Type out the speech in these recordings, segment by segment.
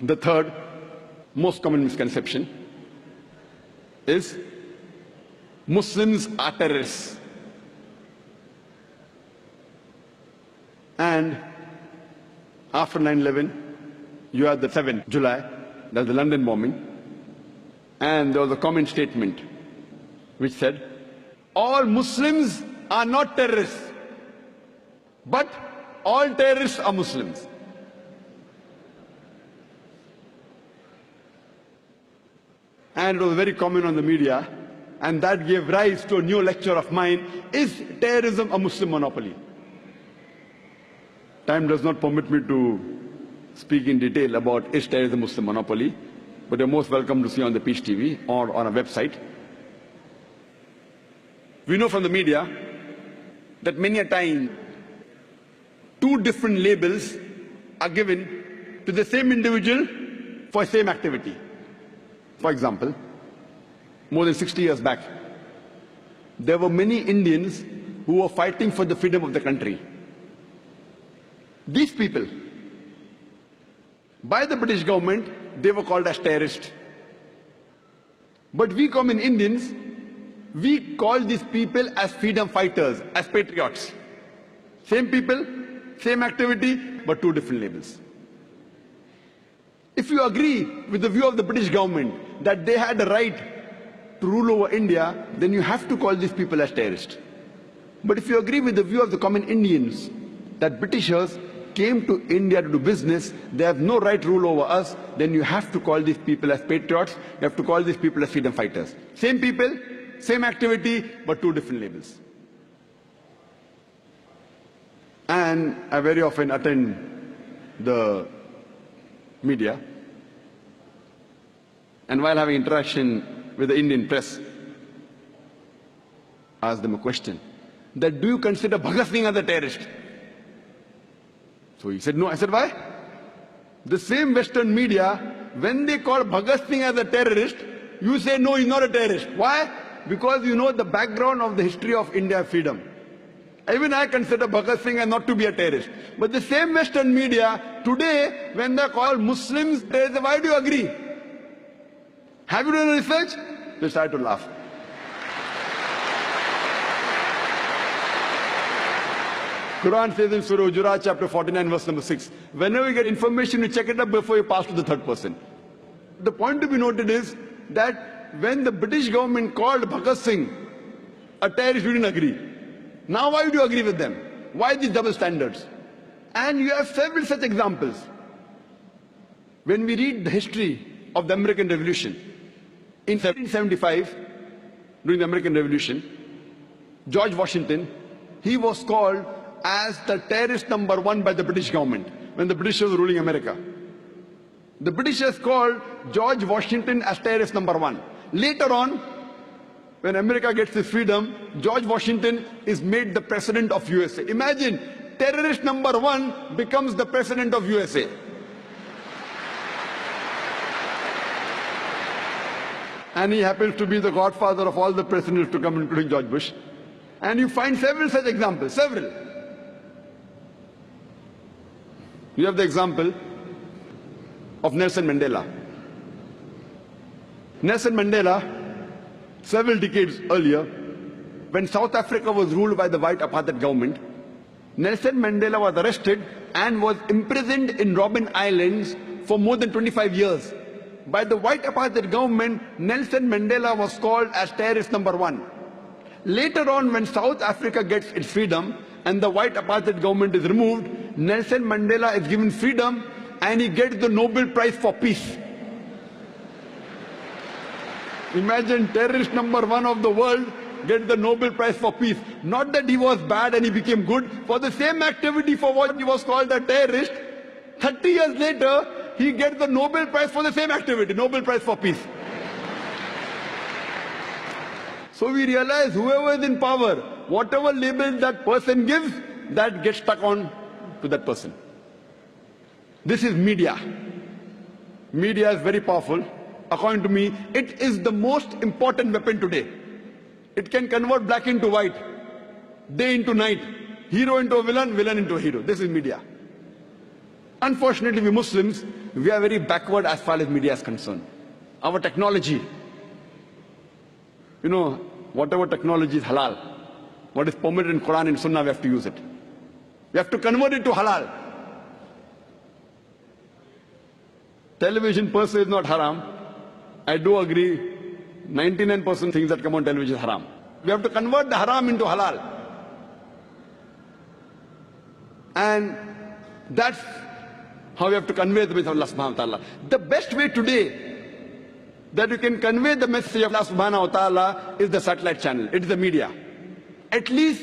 The third most common misconception is Muslims are terrorists. And after 9/11, you had the 7th July, that's the London bombing, and there was a common statement which said, all Muslims are not terrorists, but all terrorists are Muslims. And it was very common on the media, and that gave rise to a new lecture of mine, is terrorism a Muslim monopoly? Time does not permit me to speak in detail about is terrorism a Muslim monopoly, but you're most welcome to see on the Peace TV or on our website. We know from the media that many a time two different labels are given to the same individual for the same activity. For example, more than 60 years back, there were many Indians who were fighting for the freedom of the country. These people, by the British government, they were called as terrorists. But we common Indians, we call these people as freedom fighters, as patriots. Same people, same activity, but two different labels. If you agree with the view of the British government that they had the right to rule over India, then you have to call these people as terrorists. But if you agree with the view of the common Indians that Britishers came to India to do business, they have no right to rule over us, then you have to call these people as patriots, you have to call these people as freedom fighters. Same people, same activity, but two different labels. And I very often attend the media, and while having interaction with the Indian press, I asked them a question, that do you consider Bhagat Singh as a terrorist? So he said no. I said why? The same Western media, when they call Bhagat Singh as a terrorist, you say no, he's not a terrorist. Why? Because you know the background of the history of India's freedom. Even I consider Bhagat Singh as not to be a terrorist. But the same Western media, today, when they call Muslims terrorists, why do you agree? Have you done research? They start to laugh. Quran says in Surah Hujurat, chapter 49, verse number 6, whenever you get information, you check it up before you pass to the third person. The point to be noted is that when the British government called Bhagat Singh a terrorist, we didn't agree. Now why do you agree with them? Why these double standards? And you have several such examples. When we read the history of the American Revolution, in 1775, during the American Revolution, George Washington, he was called as the terrorist number one by the British government when the British was ruling America. The Britishers called George Washington as terrorist number one. Later on, when America gets its freedom, George Washington is made the president of USA. Imagine, terrorist number one becomes the president of USA. And he happens to be the godfather of all the presidents to come, including George Bush. And you find several such examples, several. You have the example of Nelson Mandela. Nelson Mandela, several decades earlier, when South Africa was ruled by the white apartheid government, Nelson Mandela was arrested and was imprisoned in Robben Islands for more than 25 years. By the white apartheid government, Nelson Mandela was called as terrorist number one. Later on, when South Africa gets its freedom and the white apartheid government is removed, Nelson Mandela is given freedom and he gets the Nobel Prize for Peace. Imagine, terrorist number one of the world gets the Nobel Prize for Peace. Not that he was bad and he became good. For the same activity for what he was called a terrorist, 30 years later, he gets the Nobel Prize for the same activity, Nobel Prize for Peace. So we realize whoever is in power, whatever label that person gives, that gets stuck on to that person. This is media. Media is very powerful. According to me, it is the most important weapon today. It can convert black into white, day into night, hero into a villain, villain into a hero. This is media. Unfortunately, we Muslims, we are very backward as far as media is concerned. Our technology, whatever technology is halal, what is permitted in Quran and Sunnah, we have to use it. We have to convert it to halal. Television per se is not haram. I do agree, 99% things that come on television is haram. We have to convert the haram into halal. And that's how we have to convey the message of Allah subhanahu wa ta'ala. The best way today that you can convey the message of Allah subhanahu wa ta'ala is the satellite channel. It is the media. At least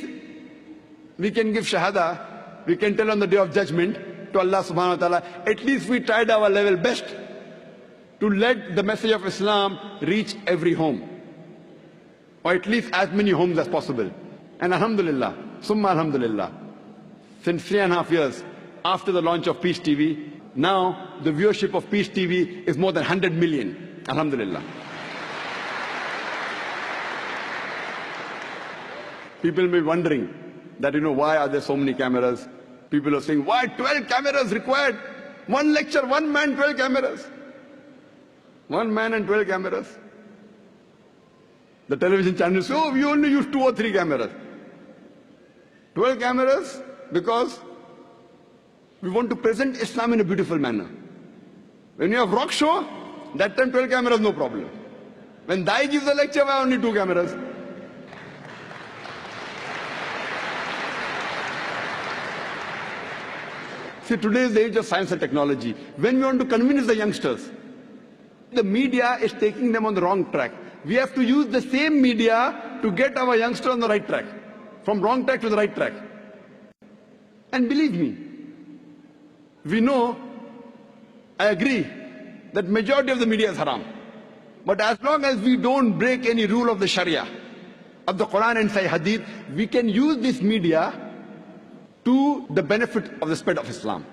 we can give shahada, we can tell on the day of judgment to Allah subhanahu wa ta'ala, at least we tried our level best to let the message of Islam reach every home, or at least as many homes as possible. And alhamdulillah, summa alhamdulillah, since 3.5 years after the launch of Peace TV, now the viewership of Peace TV is more than 100 million. Alhamdulillah. People may be wondering that, why are there so many cameras? People are saying, why 12 cameras required? One lecture, one man, 12 cameras. One man and 12 cameras. The television channels say, we only use 2 or 3 cameras. 12 cameras because we want to present Islam in a beautiful manner. When you have rock show, that time 12 cameras, no problem. When Dai gives a lecture, why only 2 cameras? See, today is the age of science and technology. When we want to convince the youngsters, the media is taking them on the wrong track. We have to use the same media to get our youngsters on the right track, from wrong track to the right track. And believe me, we know, I agree, that majority of the media is haram. But as long as we don't break any rule of the Sharia, of the Quran and Sahih Hadith, we can use this media to the benefit of the spread of Islam.